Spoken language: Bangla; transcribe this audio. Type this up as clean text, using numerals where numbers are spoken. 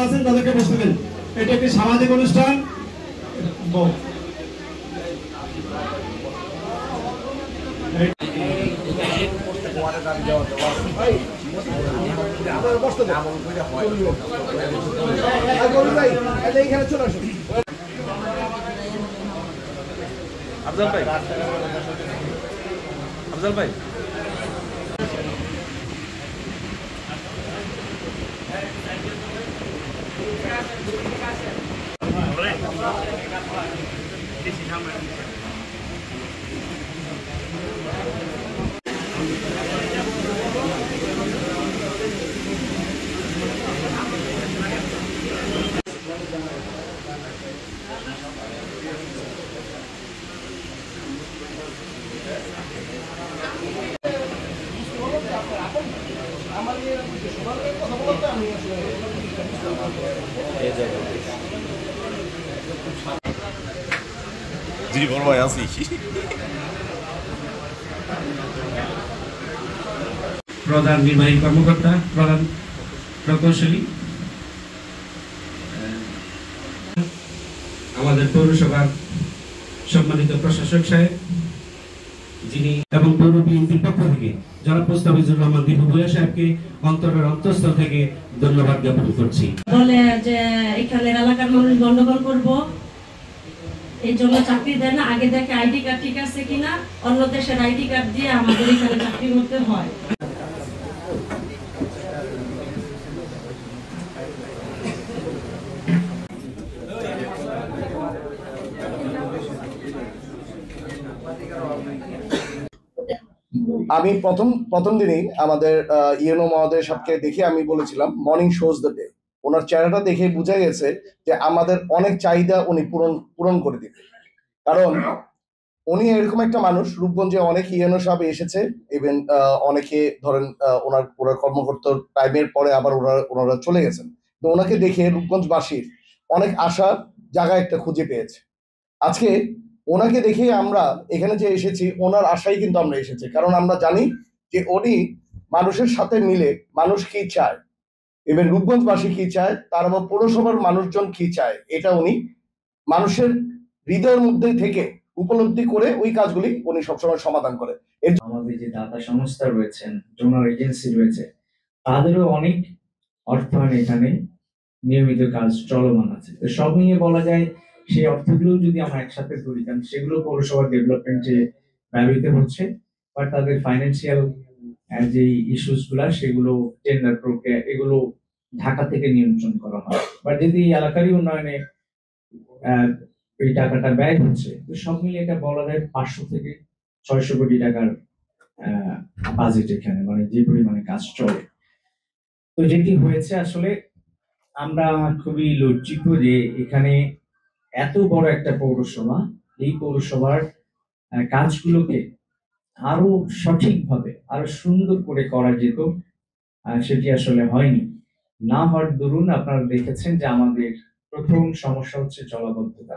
আছেন তাদেরকে বসতে দিন। এটা একটি সামাজিক অনুষ্ঠান। আফজাল ভাই, আফজাল ভাই, জি বড় ভাই আছি। প্রধান নির্বাহী কর্মকর্তা, প্রধান প্রকৌশলী, আমাদের পৌরসভার সম্মানিত প্রশাসক সাহেব যিনি এবং পৌর বিএনপির পক্ষ থেকে জনাব মুস্তাফিজুর রহমান দীপু ভূঁইয়া সাহেবকে অন্তরের অন্তঃস্থল থেকে ধন্যবাদ জ্ঞাপন করছি। বলে যে এখানে এলাকার মানুষ গন্ডগোল করব, এই জন্য চাকরি দেয় না, আগে দেখে আইডি কার্ড ঠিক আছে কিনা, অন্য দেশের আইডি কার্ড দিয়ে আমাদের এখানে চাকরি করতে হয়। আমি প্রথম দিনেই আমাদের ইউনো মহোদয়ের সাথে দেখে আমি বলেছিলাম মর্নিং শোজ দ্য ডে। ওনার চেহারাটা দেখে বোঝা গেছে যে আমাদের অনেক চাহিদা উনি পূরণ করে দিবে। কারণ উনি এরকম একটা মানুষ, রূপগঞ্জে অনেক ইউনো সাহেব এসেছে, ইভেন অনেকে ধরেন ওনার কর্মকর্তার টাইমের পরে আবার ওনারা চলে গেছেন। তো ওনাকে দেখে রূপগঞ্জবাসীর অনেক আশা জায়গা একটা খুঁজে পেয়েছে। আজকে ওনাকে দেখে আমরা এখানে যে এসেছি, ওনার আশাই কিন্তু আমরা এসেছি। কারণ আমরা জানি যে উনি মানুষের সাথে মিলে মানুষ কি চায়, ইভেন রূপগঞ্জবাসী কি চায়, তার আবার পৌরসভার মানুষজন কি চায়, এটা উনি মানুষের হৃদয়ের মধ্যে থেকে উপলব্ধি করে ওই কাজগুলি উনি সবসময় সমাধান করে। আমাদের যে দাতা সংস্থা রয়েছেন, ডোনার এজেন্সি রয়েছে, তাদেরও অনেক অর্থায়ন এখানে নিয়মিত কাজ চলমান আছে। তো সব নিয়ে বলা যায় সেই অর্থগুলো যদি আমরা একসাথে করি, কারণ সেগুলো পৌরসভার ডেভেলপমেন্টে ব্যবহৃত হচ্ছে, বাট তাদের ফাইন্যান্সিয়াল যে ইস্যুস গুলা, সেগুলো টেন্ডার প্রক্রিয়া, এগুলো ঢাকা থেকে নিয়ন্ত্রণ করা হয়। বাট যদি এলাকারই উন্নয়নে এই টাকাটা ব্যয় হচ্ছে, তো সব মিলিয়ে এটা বলা যায় 500 থেকে 600 কোটি টাকার বাজেট এখানে, মানে যে পরিমাণে কাজ চলে। তো যেটি হয়েছে, আসলে আমরা খুবই লজ্জিত যে এখানে এত বড় একটা পৌরসভা, এই পৌরসভার কাজগুলোকে আরো সঠিকভাবে আরো সুন্দর করে করা যেত, সেটি আসলে হয়নি। না হওয়ার দরুন আপনারা দেখেছেন যে আমাদের প্রথম সমস্যা হচ্ছে জলাবদ্ধতা।